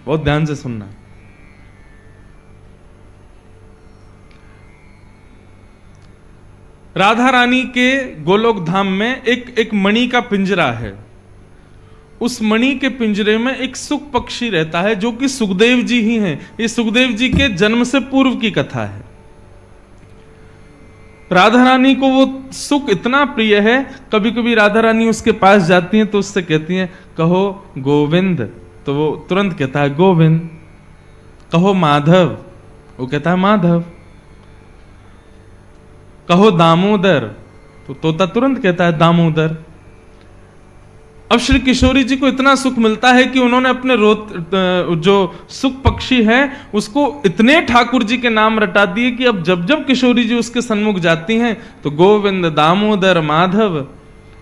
बहुत ध्यान से सुनना। राधा रानी के गोलोक धाम में एक मणि का पिंजरा है। उस मणि के पिंजरे में एक सुख पक्षी रहता है जो कि सुखदेव जी ही हैं। ये सुखदेव जी के जन्म से पूर्व की कथा है। राधा रानी को वो सुख इतना प्रिय है, कभी कभी राधा रानी उसके पास जाती हैं तो उससे कहती हैं कहो गोविंद, तो वो तुरंत कहता है गोविंद। कहो माधव, वो कहता है माधव। कहो दामोदर, तो तोता तुरंत कहता है दामोदर। अब श्री किशोरी जी को इतना सुख मिलता है कि उन्होंने अपने जो सुख पक्षी है उसको इतने ठाकुर जी के नाम रटा दिए कि अब जब जब किशोरी जी उसके सन्मुख जाती हैं तो गोविंद, दामोदर, माधव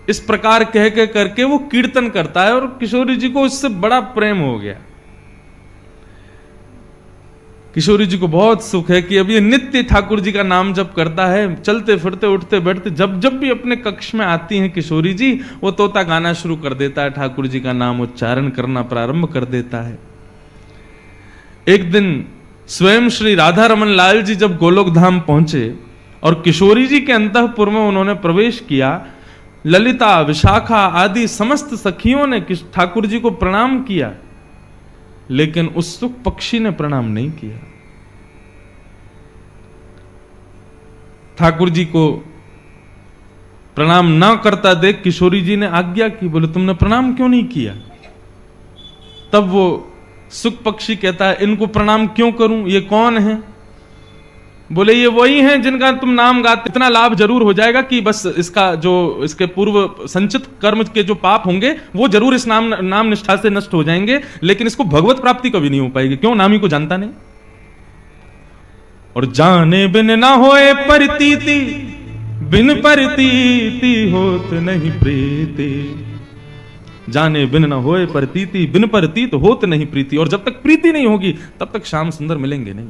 इस प्रकार कह के करके वो कीर्तन करता है। और किशोरी जी को इससे बड़ा प्रेम हो गया। किशोरी जी को बहुत सुख है कि अब ये नित्य ठाकुर जी का नाम जप करता है। चलते फिरते उठते बैठते जब जब भी अपने कक्ष में आती हैं किशोरी जी, वो तोता गाना शुरू कर देता है, ठाकुर जी का नाम उच्चारण करना प्रारंभ कर देता है। एक दिन स्वयं श्री राधा रमन लाल जी जब गोलोक धाम पहुंचे और किशोरी जी के अंतःपुर में उन्होंने प्रवेश किया, ललिता, विशाखा आदि समस्त सखियों ने ठाकुर जी को प्रणाम किया, लेकिन उस सुख पक्षी ने प्रणाम नहीं किया। ठाकुर जी को प्रणाम ना करता देख किशोरी जी ने आज्ञा की, बोले तुमने प्रणाम क्यों नहीं किया? तब वो सुख पक्षी कहता है इनको प्रणाम क्यों करूं, ये कौन है? बोले ये वही हैं जिनका तुम नाम गाते, इतना लाभ जरूर हो जाएगा कि बस इसका जो इसके पूर्व संचित कर्म के जो पाप होंगे वो जरूर इस नाम निष्ठा से नष्ट हो जाएंगे, लेकिन इसको भगवत प्राप्ति कभी नहीं हो पाएगी। क्यों? नाम ही को जानता नहीं। और जाने बिन ना होए परितीति, बिन परितीति होत नहीं प्रीति। जाने बिन ना होए परितीति, बिन परितीत होत नहीं प्रीति। और जब तक प्रीति नहीं होगी तब तक श्याम सुंदर मिलेंगे नहीं।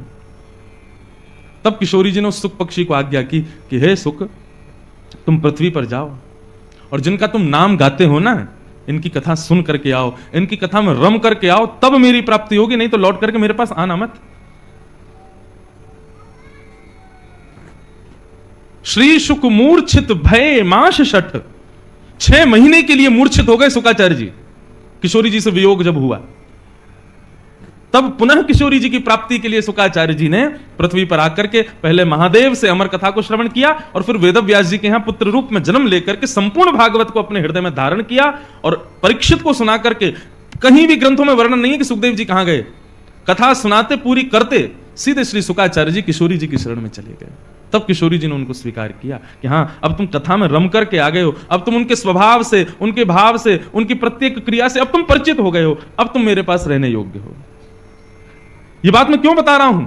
तब किशोरी जी ने उस सुख पक्षी को आज्ञा की कि हे सुख, तुम पृथ्वी पर जाओ और जिनका तुम नाम गाते हो ना, इनकी कथा सुन करके आओ, इनकी कथा में रम करके आओ, तब मेरी प्राप्ति होगी, नहीं तो लौट करके मेरे पास आना मत। श्री शुक मूर्छित भय माश शठ, 6 महीने के लिए मूर्छित हो गए शुकाचार्य जी। किशोरी जी से वियोग जब हुआ तब पुनः किशोरी जी की प्राप्ति के लिए शुकाचार्य जी ने पृथ्वी पर आकर के पहले महादेव से अमर कथा को श्रवण किया और फिर वेदव्यास जी के यहां पुत्र रूप में जन्म लेकर के संपूर्ण भागवत को अपने हृदय में धारण किया और परीक्षित को सुना करके, कहीं भी ग्रंथों में वर्णन नहीं है कि सुखदेव जी कहां गए, कथा सुनाते पूरी करते सीधे श्री शुकाचार्य जी किशोरी जी की शरण में चले गए। तब किशोरी जी ने उनको स्वीकार किया कि हां अब तुम कथा में रम करके आ गए हो, अब तुम उनके स्वभाव से, उनके भाव से, उनकी प्रत्येक क्रिया से अब तुम परिचित हो गए हो, अब तुम मेरे पास रहने योग्य हो। ये बात मैं क्यों बता रहा हूं?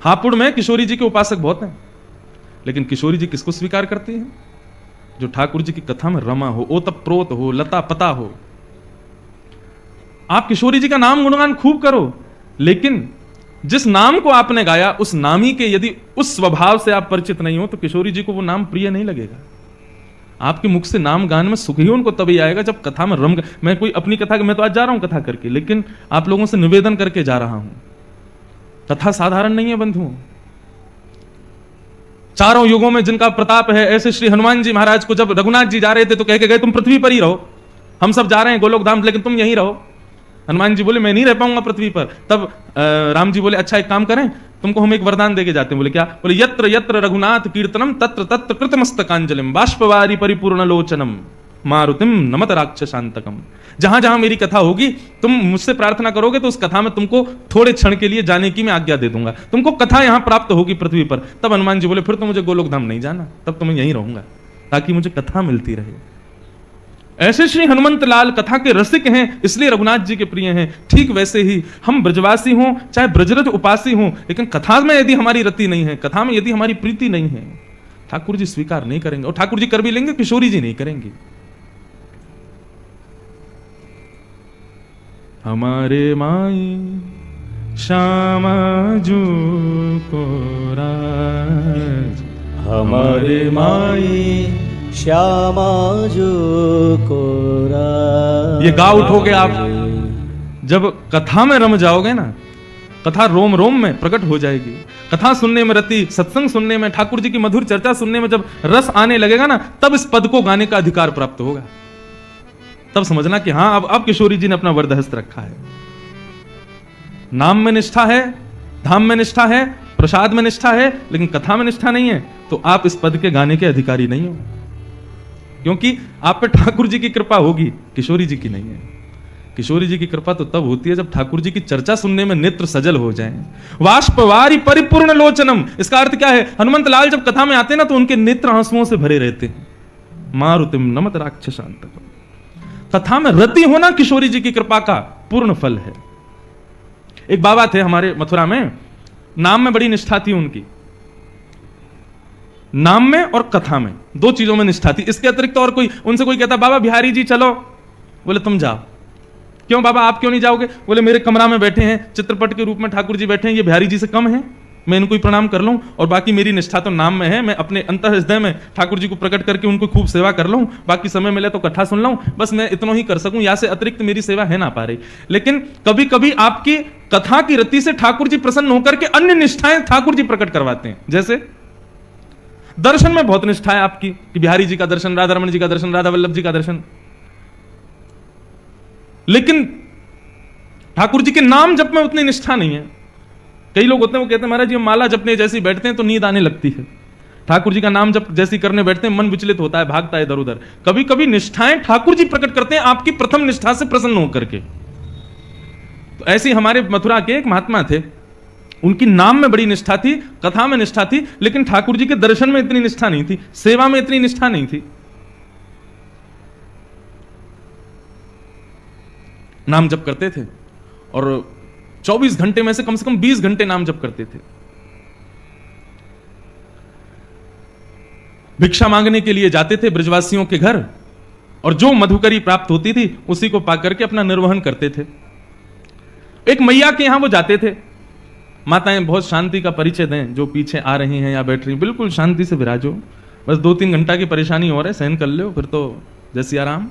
हापुड़ में किशोरी जी के उपासक बहुत हैं, लेकिन किशोरी जी किसको स्वीकार करती हैं? जो ठाकुर जी की कथा में रमा हो, ओतप्रोत हो, लता पता हो। आप किशोरी जी का नाम गुणगान खूब करो, लेकिन जिस नाम को आपने गाया उस नामी के यदि उस स्वभाव से आप परिचित नहीं हो तो किशोरी जी को वो नाम प्रिय नहीं लगेगा। आपके मुख से नाम गान में सुख ही उनको तभी आएगा जब कथा में रम। मैं कोई अपनी कथा, मैं तो आज जा रहा हूं कथा करके, लेकिन आप लोगों से निवेदन करके जा रहा हूं, कथा साधारण नहीं है बंधुओं। चारों युगों में जिनका प्रताप है, ऐसे श्री हनुमान जी महाराज को जब रघुनाथ जी जा रहे थे तो कह के गए तुम पृथ्वी पर ही रहो, हम सब जा रहे हैं गोलोक धाम, लेकिन तुम यहीं रहो। हनुमान जी बोले मैं नहीं रह पाऊंगा पृथ्वी पर। तब राम जी बोले अच्छा एक काम करें, तुमको हम एक वरदान देके जाते हैं। बोले क्या? बोले यत्र यत्र रघुनाथ कीर्तनम तत्र तत्र कृतमस्तकांजलिम बाष्पवारी परिपूर्ण लोचनम मारुतिम नमत राक्षसांतकम। जहां जहां मेरी कथा होगी तुम मुझसे प्रार्थना करोगे तो उस कथा में तुमको थोड़े क्षण के लिए जाने की मैं आज्ञा दे दूंगा, तुमको कथा यहां प्राप्त होगी पृथ्वी पर। तब हनुमान जी बोले फिर तो मुझे गोलोक धाम नहीं जाना, तब तो मैं यहीं रहूंगा ताकि मुझे कथा मिलती रहे। ऐसे श्री हनुमंत लाल कथा के रसिक हैं, इसलिए रघुनाथ जी के प्रिय हैं। ठीक वैसे ही हम ब्रजवासी हों चाहे ब्रजरज उपासी हों, लेकिन कथा में यदि हमारी रति नहीं है, कथा में यदि हमारी प्रीति नहीं है, ठाकुर जी स्वीकार नहीं करेंगे। और ठाकुर जी कर भी लेंगे, किशोरी जी नहीं करेंगी। हमारे माई श्यामा जू को राज, हमारे माई श्यामा जो को राज। ये गा उठोगे आप, जब कथा में रम जाओगे ना, कथा रोम रोम में प्रकट हो जाएगी। कथा सुनने में रति, सत्संग सुनने में, ठाकुर जी की मधुर चर्चा सुनने में जब रस आने लगेगा ना, तब इस पद को गाने का अधिकार प्राप्त होगा। तब समझना कि हां अब किशोरी जी ने अपना वरदहस्त रखा है। नाम में निष्ठा है, धाम में निष्ठा है, प्रसाद में निष्ठा है, लेकिन कथा में निष्ठा नहीं है, तो आप इस पद के गाने के अधिकारी नहीं हो, क्योंकि आप पे ठाकुर जी की कृपा होगी, किशोरी जी की नहीं है। किशोरी जी की कृपा तो तब होती है जब ठाकुर जी की चर्चा सुनने में नेत्र सजल हो जाएं। वाष्पवारी परिपूर्ण लोचनम, इसका अर्थ क्या है? हनुमंत लाल जब कथा में आते हैं ना, तो उनके नेत्र आंसुओं से भरे रहते हैं। मारुतिम नमत राक्षसांतकम, कथा में रति होना किशोरी जी की कृपा का पूर्ण फल है। एक बाबा थे हमारे मथुरा में, नाम में बड़ी निष्ठा थी उनकी, नाम में और कथा में, दो चीजों में निष्ठा थी। इसके अतिरिक्त और कोई, उनसे कोई कहता बाबा बिहारी जी चलो, बोले तुम जाओ। क्यों बाबा आप क्यों नहीं जाओगे? बोले मेरे कमरा में बैठे हैं, चित्रपट के रूप में ठाकुर जी बैठे हैं, ये बिहारी जी से कम है, मैं इनको ही प्रणाम कर लूं, और बाकी मेरी निष्ठा तो नाम में है, मैं अपने अंतर हृदय में ठाकुर जी को प्रकट करके उनको खूब सेवा कर लूं, बाकी समय मिले तो कथा सुन लूं, बस मैं इतना ही कर सकूं, या से अतिरिक्त मेरी सेवा है ना पा रही। लेकिन कभी कभी आपकी कथा की रति से ठाकुर जी प्रसन्न होकर के अन्य निष्ठाएं ठाकुर जी प्रकट करवाते हैं। जैसे दर्शन में बहुत निष्ठा है आपकी, कि बिहारी जी का दर्शन, राधा रमण जी का दर्शन, राधा वल्लभ जी का दर्शन, लेकिन ठाकुर जी के नाम जप में उतनी निष्ठा नहीं है। कई लोग होते हैं वो कहते हैं महाराज जी हम माला जपने जैसी बैठते हैं तो नींद आने लगती है, ठाकुर जी का नाम जप जैसी करने बैठते हैं मन विचलित होता है, भागता है इधर उधर। कभी कभी निष्ठाएं ठाकुर जी प्रकट करते हैं आपकी प्रथम निष्ठा से प्रसन्न होकर के। तो ऐसे हमारे मथुरा के एक महात्मा थे, उनकी नाम में बड़ी निष्ठा थी, कथा में निष्ठा थी, लेकिन ठाकुर जी के दर्शन में इतनी निष्ठा नहीं थी, सेवा में इतनी निष्ठा नहीं थी। नाम जप करते थे और 24 घंटे में से कम 20 घंटे नाम जप करते थे। भिक्षा मांगने के लिए जाते थे ब्रजवासियों के घर, और जो मधुकरी प्राप्त होती थी उसी को पाकर के अपना निर्वहन करते थे। एक मैया के यहां वो जाते थे। माताएं बहुत शांति का परिचय दें, जो पीछे आ रही हैं या बैठ रही, बिल्कुल शांति से विराजो, बस 2-3 घंटा की परेशानी हो रहा है, सहन कर लो, फिर तो जैसी आराम।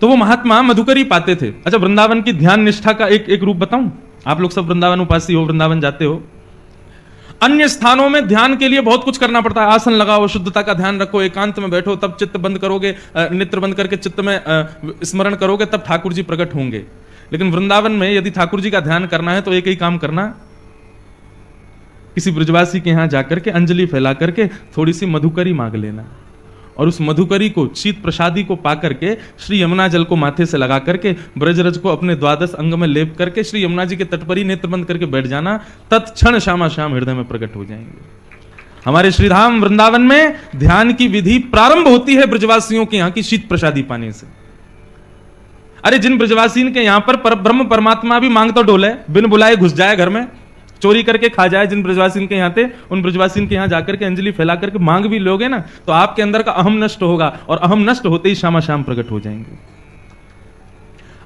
तो वो महात्मा मधुकरी पाते थे। अच्छा, वृंदावन की ध्यान निष्ठा का एक रूप बताऊं? आप लोग सब वृंदावन उपासी हो, वृंदावन जाते हो। अन्य स्थानों में ध्यान के लिए बहुत कुछ करना पड़ता है, आसन लगाओ, शुद्धता का ध्यान रखो, एकांत में बैठो, तब चित्त बंद करोगे, नेत्र बंद करके चित्त में स्मरण करोगे, तब ठाकुर जी प्रकट होंगे। लेकिन वृंदावन में यदि ठाकुर जी का ध्यान करना है तो एक ही काम करना, किसी ब्रजवासी के यहां जाकर के अंजलि फैला करके थोड़ी सी मधुकरी मांग लेना, और उस मधुकरी को, शीत प्रसादी को पाकर के श्री यमुना जल को माथे से लगा करके ब्रजरज को अपने 12 अंग में लेप करके श्री यमुना जी के तट पर ही नेत्र बंद करके बैठ जाना, तत्क्षण श्यामा श्याम हृदय में प्रकट हो जाएंगे। हमारे श्रीधाम वृंदावन में ध्यान की विधि प्रारंभ होती है ब्रजवासियों के यहां की शीत प्रसादी पाने से। अरे जिन ब्रजवासी के यहां पर परब्रह्म परमात्मा भी मांग तो डोले, बिन बुलाए घुस जाए घर में, चोरी करके खा जाए, जिन ब्रजवासी के यहाँ थे उन ब्रजवासी के यहाँ जाकर के अंजलि फैला करके मांग भी लोगे ना, तो आपके अंदर का अहम नष्ट होगा, और अहम नष्ट होते ही श्यामा श्याम प्रकट हो जाएंगे।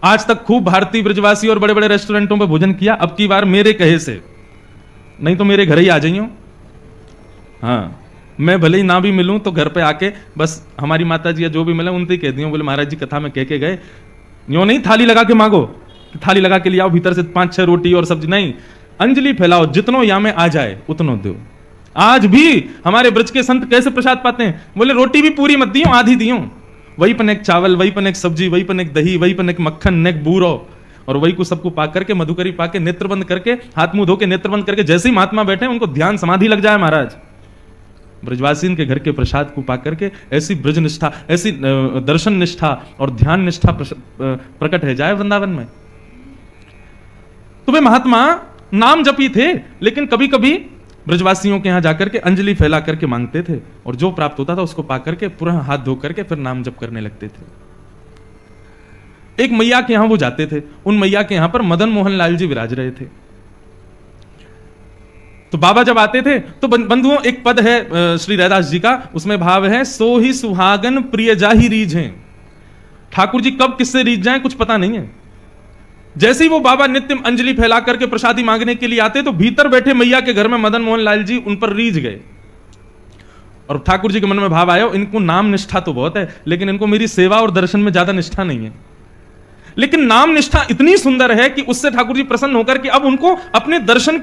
आज तक खूब भारतीय ब्रजवासी और बड़े बड़े रेस्टोरेंटों में भोजन किया, अब की बार मेरे कहे से, नहीं तो मेरे घर ही आ जाइयो। हाँ, मैं भले ही ना भी मिलूं तो घर पे आके बस हमारी माता जी या जो भी मिले उनसे ही कह दियो, बोले महाराज जी कथा में कह के गए, यूं नहीं थाली लगा के मांगो, थाली लगा के ले आओ, भीतर से 5-6 रोटी और सब्जी नहीं, अंजलि फैलाओ, जितनो या में आ जाए उतनो दो। आज भी हमारे ब्रज के संत कैसे प्रसाद पाते हैं? बोले रोटी भी पूरी मत दियो, आधी दियो, वही पन एक चावल, वही पन एक सब्जी, वही पन एक दही, वही पन एक मक्खन, नेक बूरो, और वही को सबको पा करके मधुकरी पाके नेत्र बंद करके, हाथ मुंह धो के नेत्र बंद करके जैसे ही महात्मा बैठे उनको ध्यान समाधि लग जाए। महाराज ब्रजवासी के घर के प्रसाद को पा करके ऐसी ब्रज निष्ठा, ऐसी दर्शन निष्ठा और ध्यान निष्ठा प्रकट है जाए वृंदावन में। तो वे महात्मा नाम जपी थे, लेकिन कभी कभी ब्रजवासियों के यहां जाकर के अंजलि फैला करके मांगते थे, और जो प्राप्त होता था उसको पाकर के पुनः हाथ धो करके फिर नाम जप करने लगते थे। एक मैया के यहां वो जाते थे, उन मैया के यहां पर मदन मोहन लाल जी विराज रहे थे। तो बाबा जब आते थे तो बंधुओं एक पद है श्री रैदास जी का, उसमें भाव है, सो ही सुहागन प्रिय जाहि रीझें। ठाकुर जी कब किससे रीझ जाएं कुछ पता नहीं है। जैसे ही वो बाबा नित्य अंजलि फैला करके प्रसादी मांगने के लिए आते तो भीतर बैठे मैया के घर में मदन मोहन लाल जी उन पर रीझ गए, और ठाकुर जी के मन में भाव आया, इनको नाम निष्ठा तो बहुत है लेकिन इनको मेरी सेवा और दर्शन में ज्यादा निष्ठा नहीं है। लेकिन नाम निष्ठा इतनी सुंदर है कि उससे ठाकुर जी प्रसन्न होकर के अब उनको अपने दर्शन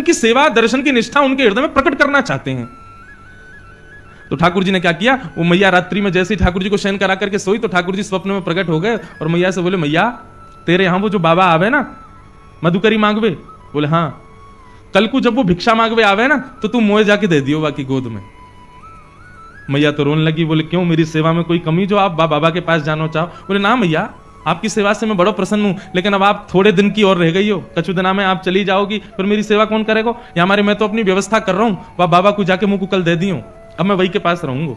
की सेवा, दर्शन की निष्ठा उनके हृदय में प्रकट करना चाहते हैं। तो ठाकुर जी ने क्या किया, वो मैया रात्रि में जैसे ही ठाकुर जी को शयन करा करके सोई तो ठाकुर जी स्वप्न में प्रकट हो गए और मैया से बोले, मैया तेरे यहां वो जो बाबा आवे ना मधुकरी मांगवे, बोले हाँ, कल को जब वो भिक्षा मांगवे आवे ना तो तू मोए जाके दे दियो बाकी गोद में। मैया तो रोने लगी, बोले क्यों, मेरी सेवा में कोई कमी जो आप बाबा के पास जाना चाहो? बोले ना मैया, आपकी सेवा से मैं बड़ा प्रसन्न हूं, लेकिन अब आप थोड़े दिन की और रह गई हो, कछु दिना में आप चली जाओगी, फिर मेरी सेवा कौन करेगा? या हमारे मैं तो अपनी व्यवस्था कर रहा हूं, वह बाबा को जाके मुंह को कल दे दी हूं, अब मैं वही के पास रहूंगा।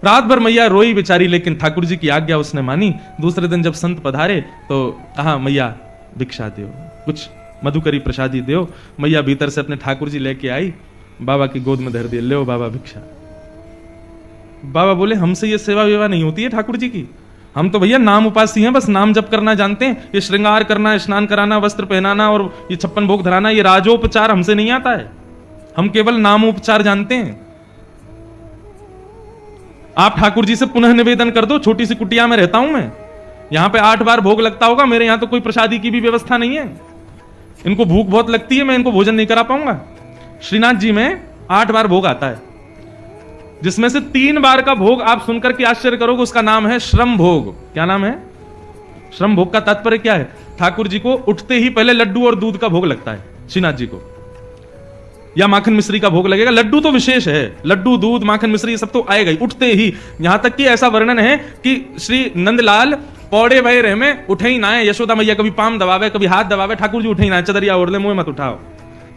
रात भर मैया रोई बेचारी, लेकिन ठाकुर जी की आज्ञा उसने मानी। दूसरे दिन जब संत पधारे तो कहा, मैया भिक्षा दो, कुछ मधुकरी प्रसादी दो। मैया भीतर से अपने ठाकुर जी लेके आई, बाबा की गोद में धर दिए, ले बाबा भिक्षा। बाबा बोले, हमसे ये सेवा वेवा नहीं होती है ठाकुर जी की, हम तो भैया नाम उपासी हैं, बस नाम जप करना जानते हैं। ये श्रृंगार करना, स्नान कराना, वस्त्र पहनाना और ये 56 भोग धराना, ये राजोपचार हमसे नहीं आता है, हम केवल नामोपचार जानते हैं। आप ठाकुर जी से पुनः निवेदन कर दो, छोटी सी कुटिया में रहता हूं मैं, यहां पे 8 बार भोग लगता होगा, मेरे यहां तो कोई प्रसादी की भी व्यवस्था नहीं है, इनको भूख बहुत लगती है, मैं इनको भोजन नहीं करा पाऊंगा। श्रीनाथ जी में 8 बार भोग आता है, जिसमें से 3 बार का भोग आप सुनकर के आश्चर्य करोगे, उसका नाम है श्रम भोग। क्या नाम है? श्रम भोग का तात्पर्य क्या है? ठाकुर जी को उठते ही पहले लड्डू और दूध का भोग लगता है श्रीनाथ जी को, या माखन मिश्री का भोग लगेगा। लड्डू तो विशेष है, लड्डू, दूध, माखन मिश्री ये सब तो आएगा ही उठते ही। यहां तक कि ऐसा वर्णन है कि श्री नंदलाल पौड़े भय रहे में उठे ही ना है, यशोदा मैया कभी पाम दबावे, कभी हाथ दबावे, ठाकुर जी उठे ही ना, चदरिया ओढ़ ले, मुंह मत उठाओ।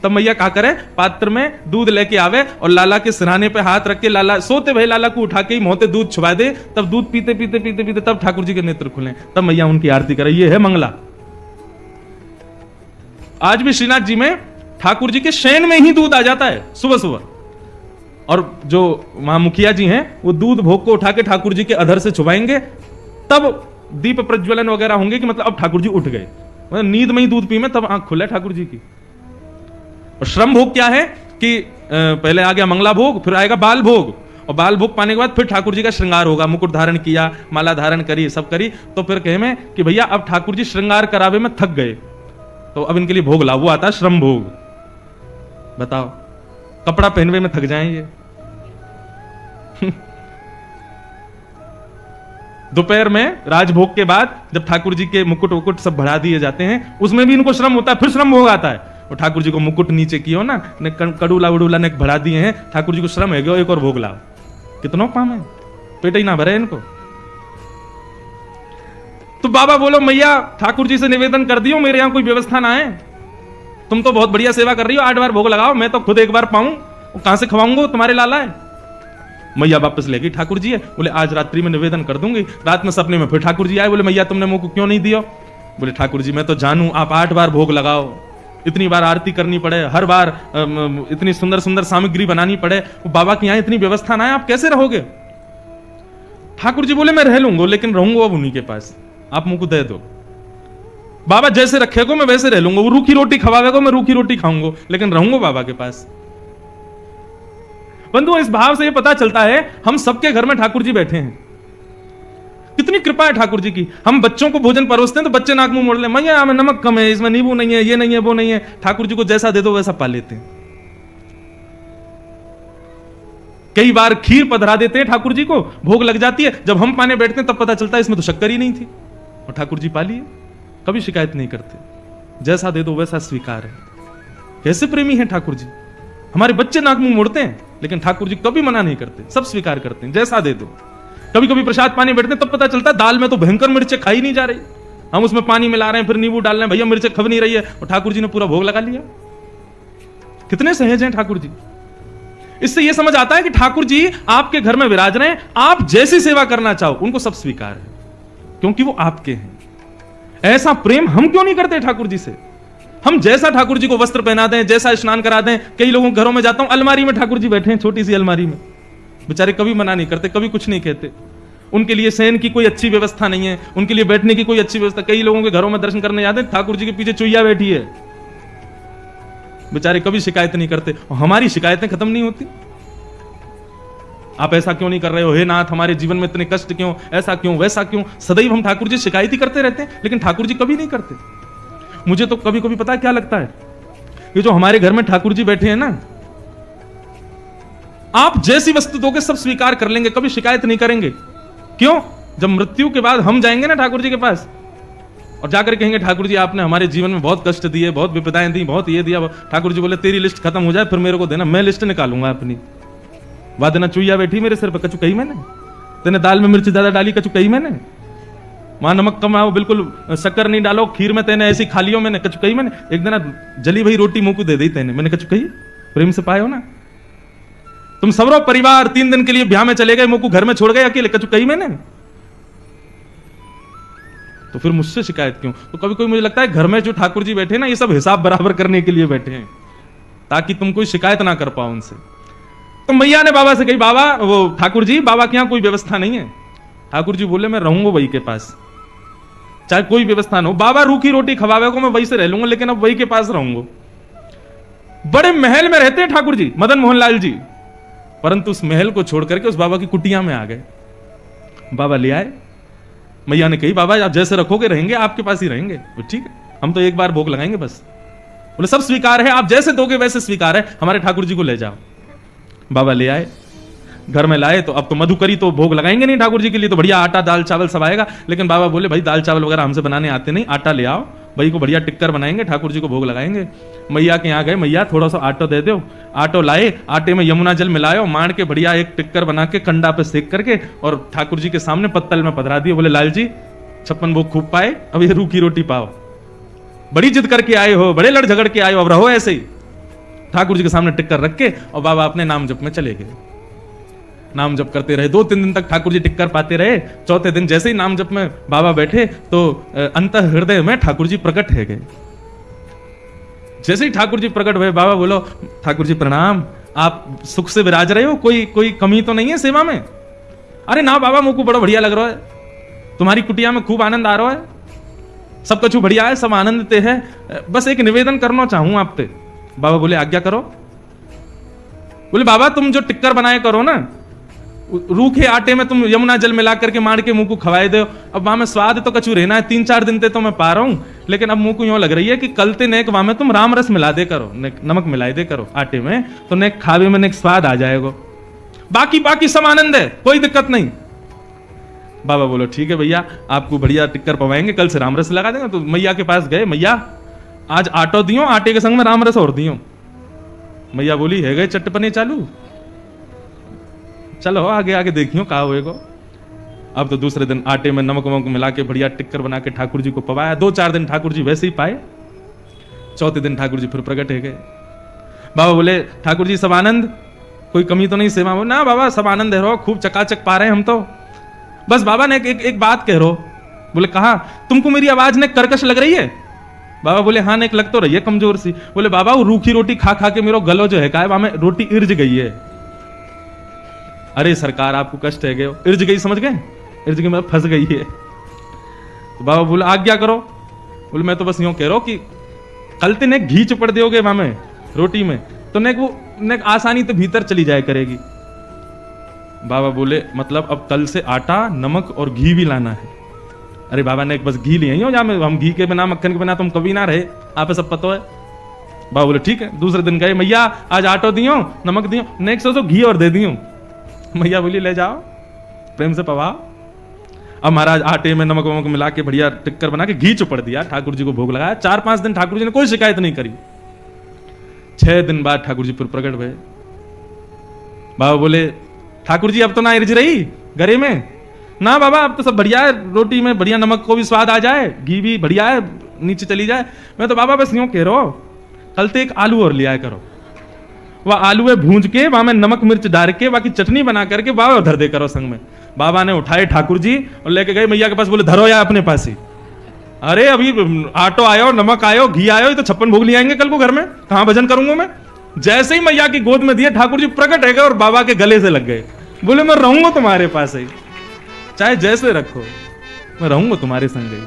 तब मैया क्या करे, पात्र में दूध लेके आवे और लाला के सिरहाने पे हाथ रख के, लाला सोते भय लाला को उठा के ही मोहते दूध छुपा दे, तब दूध पीते पीते पीते पीते तब ठाकुर जी के नेत्र खुले, तब मैया उनकी आरती करे। ये है मंगला। आज भी श्रीनाथ जी में ठाकुर जी के शयन में ही दूध आ जाता है सुबह सुबह, और जो वहां मुखिया जी हैं वो दूध भोग को उठा के ठाकुर जी के अधर से छुपाएंगे, तब दीप प्रज्वलन वगैरह होंगे कि मतलब अब ठाकुर जी उठ गए, मतलब नींद में ही दूध पी में तब आंख खुले ठाकुर जी की। और श्रम भोग क्या है कि पहले आ गया मंगला भोग, फिर आएगा बाल भोग, और बाल भोग पाने के बाद फिर ठाकुर जी का श्रृंगार होगा, मुकुट धारण किया, माला धारण करी, सब करी, तो फिर कहे में कि भैया अब ठाकुर जी श्रृंगार करावे में थक गए, तो अब इनके लिए भोग लाओ, वो आता है श्रम भोग। बताओ, कपड़ा पहनवे में थक जाएं ये। दोपहर में राजभोग के बाद जब ठाकुर जी के मुकुट वुकुट सब बढ़ा दिए जाते हैं, उसमें भी इनको श्रम होता है, फिर श्रम भोग आता है। और ठाकुर जी को मुकुट नीचे किया ना, कड़ूला उड़ूला ने बढ़ा दिए हैं, ठाकुर जी को श्रम है, एक और भोग लाओ। कितनों काम है, पेट ही ना भरे इनको। तो बाबा बोलो, मैया ठाकुर जी से निवेदन कर दियो, मेरे यहां कोई व्यवस्था ना है, तुम तो बहुत बढ़िया सेवा कर रही हो, 8 बार भोग लगाओ, मैं तो खुद 1 बार पाऊं, कहां से खवाऊंगा, तुम्हारे लाला है। मैया वापस ले गई, ठाकुर जी है, बोले आज रात्रि में निवेदन कर दूंगी। रात में सपने में फिर ठाकुर जी आए, बोले मैया तुमने मुंह को क्यों नहीं दिया? बोले ठाकुर जी मैं तो जानू आप 8 बार भोग लगाओ, इतनी बार आरती करनी पड़े, हर बार इतनी सुंदर सुंदर सामग्री बनानी पड़े, बाबा के यहां इतनी व्यवस्था ना है, आप कैसे रहोगे? ठाकुर जी बोले मैं रह लूंगा, लेकिन रहूंगा अब उन्हीं के पास, आप मुंह को दे दो। बाबा जैसे रखेगो मैं वैसे रह लूंगा, वो रूखी रोटी खवावेगो मैं रूखी रोटी खाऊंगा, लेकिन रहूंगा बाबा के पास। बंधु इस भाव से ये पता चलता है हम सबके घर में ठाकुर जी बैठे हैं, कितनी कृपा है ठाकुर जी की। हम बच्चों को भोजन परोसते हैं तो बच्चे नाक मुंह मोड़ ले, मैया में नमक कम है, इसमें नींबू नहीं है, ये नहीं है, वो नहीं है। ठाकुर जी को जैसा दे दो वैसा पा लेते हैं। कई बार खीर पधरा देते हैं ठाकुर जी को, भोग लग जाती है, जब हम पाने बैठते हैं तब पता चलता है इसमें तो शक्कर ही नहीं थी, और ठाकुर जी पा लिए, कभी शिकायत नहीं करते, जैसा दे दो वैसा स्वीकार है। कैसे प्रेमी हैं ठाकुर जी। हमारे बच्चे नाक मुंह मोड़ते हैं, लेकिन ठाकुर जी कभी मना नहीं करते, सब स्वीकार करते हैं, जैसा दे दो। कभी कभी प्रसाद पानी बैठते हैं तब पता चलता है दाल में तो भयंकर मिर्चें खाई नहीं जा रही, हम उसमें पानी मिला रहे हैं, फिर नींबू डाल रहे हैं, भैया मिर्चें खब नहीं रही है, और ठाकुर जी ने पूरा भोग लगा लिया। कितने सहज हैं ठाकुर जी। इससे यह समझ आता है कि ठाकुर जी आपके घर में विराज रहे हैं, आप जैसी सेवा करना चाहो उनको सब स्वीकार है, क्योंकि वो आपके हैं। ऐसा प्रेम हम क्यों नहीं करते ठाकुर जी से। हम जैसा ठाकुर जी को वस्त्र पहना दें, जैसा स्नान करा दें। कई लोगों के घरों में जाता हूं, अलमारी में ठाकुर जी बैठे हैं, छोटी सी अलमारी में, बेचारे कभी मना नहीं करते, कभी कुछ नहीं कहते। उनके लिए शयन की कोई अच्छी व्यवस्था नहीं है, उनके लिए बैठने की कोई अच्छी व्यवस्था। कई लोगों के घरों में दर्शन करने जाते हैं, ठाकुर जी के पीछे चुईया बैठी है, बेचारे कभी शिकायत नहीं करते, और हमारी शिकायतें खत्म नहीं होती। आप ऐसा क्यों नहीं कर रहे हो, हे नाथ हमारे जीवन में इतने कष्ट क्यों, ऐसा क्यों वैसा क्यों। सदैव हम ठाकुर जी शिकायत ही करते रहते हैं, लेकिन ठाकुर जी कभी नहीं करते। मुझे तो कभी कभी पता है क्या लगता है, ये जो हमारे घर में ठाकुर जी बैठे हैं ना, आप जैसी वस्तु दोगे सब स्वीकार कर लेंगे, कभी शिकायत नहीं करेंगे। क्यों? जब मृत्यु के बाद हम जाएंगे ना ठाकुर जी के पास और जाकर कहेंगे ठाकुर जी आपने हमारे जीवन में बहुत कष्ट दिए, बहुत विपदाएं दी, बहुत ये दिया। ठाकुर जी बोले तेरी लिस्ट खत्म हो जाए फिर मेरे को देना, मैं लिस्ट निकालूंगा अपनी। वाह देना चुईया बैठी मेरे सिर पर, कचू कही मैंने, तेने दाल में मिर्च ज्यादा डाली, कचू कही मैंने, वहां नमक कम आओ, बिल्कुल शक्कर नहीं डालो, खीर में तेने ऐसी खा लियो मैंने, कचू कही मैंने। एक दिन जली भई रोटी मुंह को दे दी तेने, मैंने कचू कही, प्रेम से पाए हो ना। तुम सबरो परिवार 3 दिन के लिए ब्याह में चले गए, मुंह को घर में छोड़ गए अकेले, कचू कही मैंने। तो फिर मुझसे शिकायत क्यों? तो कभी कोई मुझे लगता है घर में जो ठाकुर जी बैठे ना, ये सब हिसाब बराबर करने के लिए बैठे हैं, ताकि तुम कोई शिकायत ना कर पाओ उनसे। तो मैया ने बाबा से कही, बाबा वो ठाकुर जी बाबा के यहां कोई व्यवस्था नहीं है। ठाकुर जी बोले मैं रहूंगा वही के पास, चाहे कोई व्यवस्था ना हो। बाबा रूखी रोटी खवावे को मैं वही से रह लूंगा, लेकिन अब वही के पास रहूंगा। बड़े महल में रहते हैं ठाकुर जी, मदन मोहन लाल जी, परंतु उस महल को छोड़ करके उस बाबा की कुटिया में आ गए। बाबा ले आए, मैया ने कही बाबा आप जैसे रखोगे रहेंगे, आपके पास ही रहेंगे। तो ठीक है, हम तो एक बार भोग लगाएंगे बस। बोले सब स्वीकार है, आप जैसे दोगे वैसे स्वीकार है, हमारे ठाकुर जी को ले जाओ। बाबा ले आए, घर में लाए, तो अब तो मधुकरी तो भोग लगाएंगे नहीं ठाकुर जी के लिए, तो बढ़िया आटा दाल चावल सब आएगा। लेकिन बाबा बोले भाई दाल चावल वगैरह हमसे बनाने आते नहीं, आटा ले आओ, भाई को बढ़िया टिक्कर बनाएंगे, ठाकुर जी को भोग लगाएंगे। मैया के यहाँ गए, मैया थोड़ा सा आटो दे दो। आटो लाए, आटे में यमुना जल मिलायो, मार के बढ़िया एक टिक्कर बना के कंडा पे सेक करके और ठाकुर जी के सामने पत्तल में पधरा दिए। बोले लाल जी 56 भोग खूब पाए, अब ये रूखी रोटी पाओ, बड़ी जिद करके आए हो, बड़े लड़ झगड़ के आए हो, अब रहो ऐसे ही। ठाकुर जी के सामने टिक्कर रख के और बाबा अपने नाम जप में चले गए। नाम जप करते रहे, 2-3 दिन तक ठाकुर जी टिक्कर पाते रहे। चौथे दिन जैसे ही नाम जप में बाबा बैठे तो अंतः हृदय में ठाकुर जी प्रकट है गए। जैसे ही ठाकुर जी प्रकट हुए, बाबा बोलो ठाकुर जी प्रणाम, आप सुख से विराज रहे हो, कोई कमी तो नहीं है सेवा में? अरे ना बाबा, मुझको बड़ा बढ़िया लग रहा है, तुम्हारी कुटिया में खूब आनंद आ रहा है, सब कुछ बढ़िया है, सब आनंद है, बस एक निवेदन करना चाहूं आप पे। बाबा बोले आज्ञा करो। बोले बाबा तुम जो टिक्कर बनाए करो ना, रूखे आटे में तुम यमुना जल मिला करके मार के मुंह को खवाए दो, अब वहां में स्वाद तो कछु रहना है, 3-4 दिन ते तो मैं पा रहा हूं, लेकिन अब मुंह को यूं लग रही है कि कल ते नेक वहां में तुम राम रस मिला दे करो, नमक मिला दे करो आटे में, तो नेक खावे में नेक स्वाद आ जाएगा, बाकी सब आनंद है, कोई दिक्कत नहीं। बाबा बोलो ठीक है भैया, आपको बढ़िया टिक्कर पवाएंगे, कल से राम रस लगा देंगे। तो मैया के पास गए, मैया आज आटो दियो, आटे के संग में राम रस और दियो। मैया बोली है गए चटपने चालू, चलो आगे आगे देखियो कहा होएगा। अब तो दूसरे दिन आटे में नमक वमक मिला के बढ़िया टिक्कर बना के ठाकुर जी को पवाया। 2-4 दिन ठाकुर जी वैसे ही पाए। चौथे दिन ठाकुर जी फिर प्रकट है गए। बाबा बोले ठाकुर जी सब आनंद, कोई कमी तो नहीं सेवा में? ना बाबा सब आनंद है, रहो खूब चकाचक पा रहे हैं हम तो। बस बाबा ने एक बात कह रहो। बोले कहा तुमको मेरी आवाज ने कर्कश लग रही है? बाबा बोले हाँ नेक लग तो रही है कमजोर सी। बोले बाबा वो रूखी रोटी खा खा के मेरा गलो जो है का वहां में रोटी इर्ज गई है। अरे सरकार आपको कष्ट है गए, इर्ज गई समझ गए, इर्ज गई मतलब फंस गई है। तो बाबा बोले आज्ञा करो। बोले मैं तो बस यूं कह रहा हूं कि कल ते नेक घी चपड़ दोगे वहां में रोटी में, तो नेक वो नेक आसानी तो भीतर चली जाए करेगी। बाबा बोले मतलब अब कल से आटा नमक और घी भी लाना है। अरे बाबा ने बस घी लिए हो, जहाँ हम घी के बिना मक्खन के बिना तुम कभी ना रहे, आप सब पता है। बाबा बोले ठीक है। दूसरे दिन गए, मैया आज आटो दियो नमक दियो, नेक्स्ट तो घी और दे दियो। मैया बोली ले जाओ प्रेम से पवाओ। अब महाराज आटे में नमक वमक मिला के बढ़िया टिक्कर बना के घी चुपड़ दिया, ठाकुर जी को भोग लगाया। 4-5 दिन ठाकुर जी ने कोई शिकायत नहीं करी। 6 दिन बाद ठाकुर जी फिर प्रकट हुए। बाबा बोले ठाकुर जी अब तो ना इर्ज रही गरे में? ना बाबा अब तो सब बढ़िया है, रोटी में बढ़िया नमक को भी स्वाद आ जाए, घी भी बढ़िया है, नीचे चली जाए। मैं तो बाबा बस यूं कह रहा हूं कल तो एक आलू और ले आया करो, वह आलू भूंज के वहां में नमक मिर्च डाल के बाकी चटनी बना करके बाबा उधर दे करो संग में। बाबा ने उठाए ठाकुर जी और लेके गए मैया के पास। बोले धरो या अपने पास ही। अरे अभी आटो आयो नमक आयो घी आयो, तो 56 भोग ले आएंगे कल को घर में, कहां भजन करूंगा मैं। जैसे ही मैया की गोद में दिए ठाकुर जी प्रकट है गए और बाबा के गले से लग गए। बोले मैं रहूंगा तुम्हारे पास ही, चाहे जैसे रखो मैं रहूंगा तुम्हारे संग ही।